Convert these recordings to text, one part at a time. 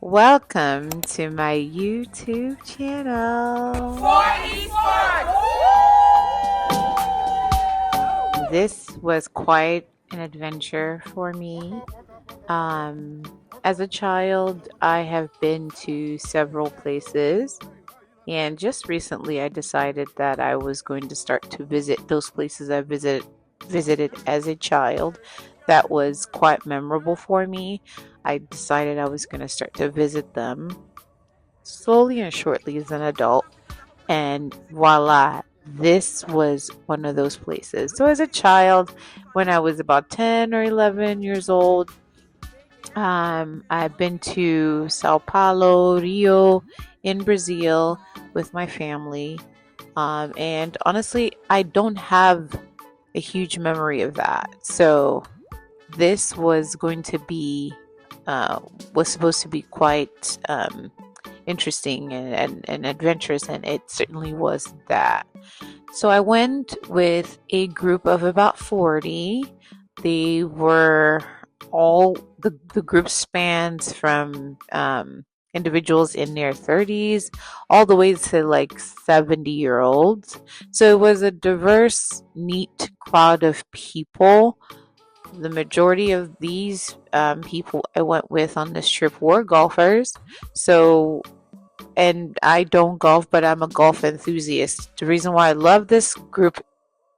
Welcome to my YouTube channel. This was quite an adventure for me. Um, as a child, I have been to several places, and just recently I decided that I was going to start to visit those places I visited as a child. That was quite memorable for me. I decided I was going to start to visit them slowly and shortly as an adult, and voila, this was one of those places. So, as a child, when I was about 10 or 11 years old, I've been to Sao Paulo, Rio, in Brazil with my family. And honestly, I don't have a huge memory of that. So, this was going to be, was supposed to be quite interesting and adventurous, and it certainly was that. So I went with a group of about 40. They were all the group spans from individuals in their 30s all the way to like 70-year-olds. So it was a diverse, neat crowd of people. The majority of these people I went with on this trip were golfers. So, and I don't golf, but I'm a golf enthusiast. The reason why I love this group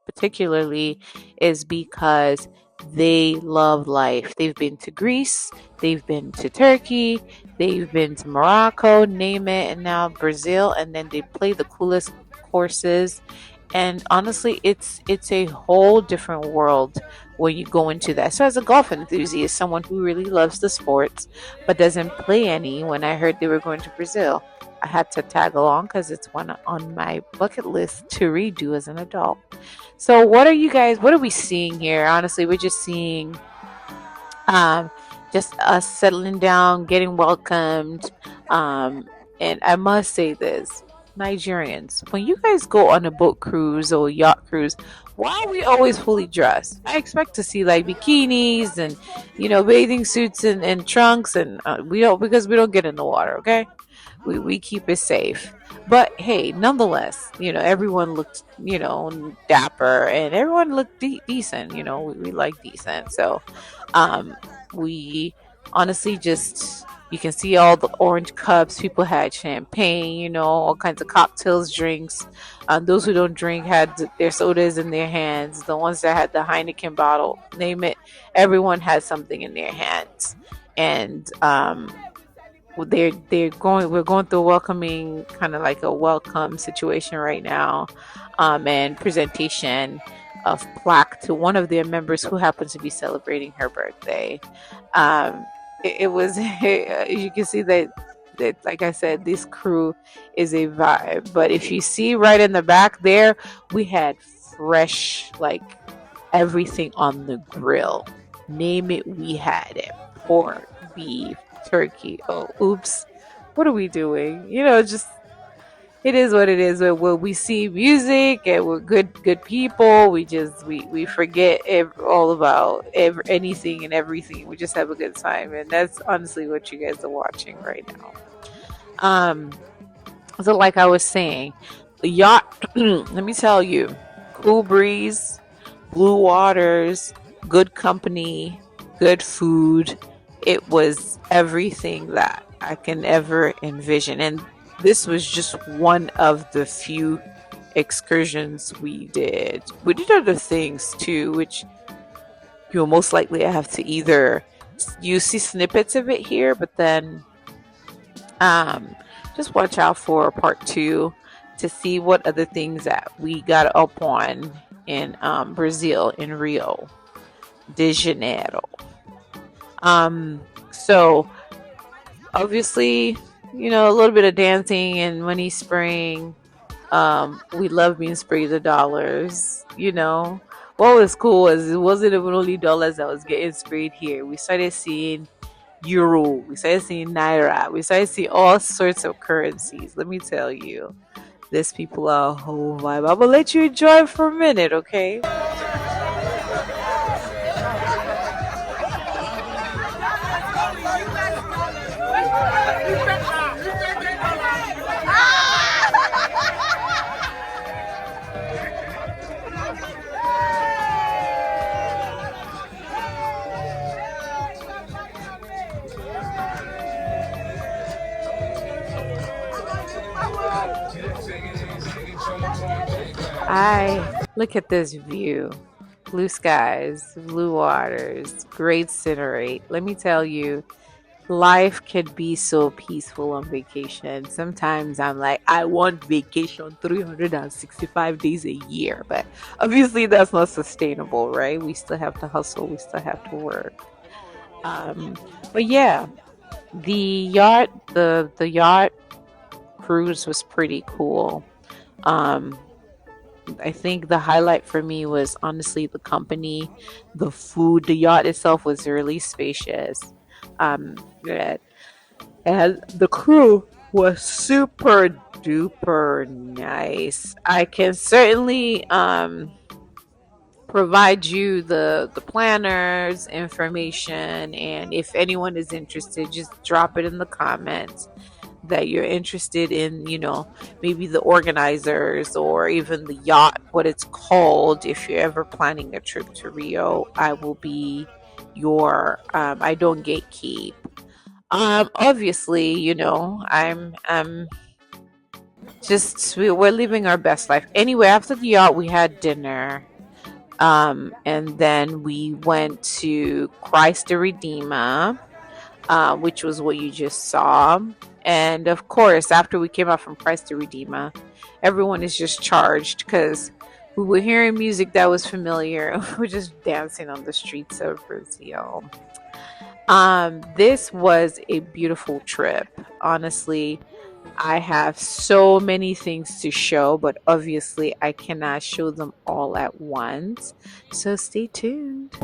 particularly is because they love life. They've been to Greece, they've been to Turkey, they've been to Morocco, name it, and now Brazil, and then they play the coolest courses. And honestly, it's a whole different world when you go into that. So as a golf enthusiast, someone who really loves the sports but doesn't play any, when I heard they were going to Brazil, I had to tag along because it's one on my bucket list to redo as an adult. So what are we seeing here? Honestly, we're just seeing um just us settling down, getting welcomed. And I must say this, Nigerians, when you guys go on a boat cruise or yacht cruise, why are we always fully dressed? I expect to see like bikinis and bathing suits and trunks, and we don't, because we don't get in the water, okay? We keep it safe. But hey, nonetheless, everyone looked, dapper, and everyone looked decent. We like decent. So, um, we honestly just, you can see all the orange cups. People had champagne, all kinds of cocktails, drinks. Those who don't drink had their sodas in their hands. The ones that had the Heineken bottle, name it, everyone had something in their hands. And we're going through a welcoming, kind of like a welcome situation right now, and presentation of plaque to one of their members who happens to be celebrating her birthday. It was you can see that, like I said, this crew is a vibe. But if you see right in the back there, we had fresh, like, everything on the grill, name it, we had it. Pork, beef, turkey. Oh, oops. What are we doing? Just, it is what it is. When we see music and we're good people, we forget all about anything and everything. We just have a good time, and that's honestly what you guys are watching right now. Um, so like I was saying, the yacht. Let me tell you, cool breeze, blue waters, good company, good food. It was everything that I can ever envision. And this was just one of the few excursions we did. We did other things too, which you'll most likely have to either, you see snippets of it here, but then um, just watch out for part two to see what other things that we got up on in Brazil, in Rio de Janeiro. So obviously, a little bit of dancing and money spraying. We love being sprayed the dollars. What was cool was it wasn't even only dollars that was getting sprayed here. We started seeing euro, we started seeing naira, we started seeing all sorts of currencies. Let me tell you, these people are a whole vibe. I'm gonna let you enjoy it for a minute, okay? I look at this view. Blue skies, blue waters, great scenery. Let me tell you, life could be so peaceful on vacation. Sometimes I'm like, I want vacation 365 days a year, but obviously that's not sustainable, right? We still have to hustle, we still have to work. Um, but yeah, the yacht cruise was pretty cool. Um, I think the highlight for me was honestly the company, the food. The yacht itself was really spacious. Yeah, and the crew was super duper nice. I can certainly provide you the planners information, and if anyone is interested, just drop it in the comments that you're interested in, maybe the organizers or even the yacht, what it's called. If you're ever planning a trip to Rio, I will be your I don't gatekeep. Obviously, I'm just we're living our best life. Anyway, after the yacht, we had dinner. And then we went to Christ the Redeemer, which was what you just saw. And of course, after we came out from Christ the Redeemer, everyone is just charged because we were hearing music that was familiar. We're just dancing on the streets of Brazil. This was a beautiful trip. Honestly, I have so many things to show, but obviously I cannot show them all at once. So stay tuned.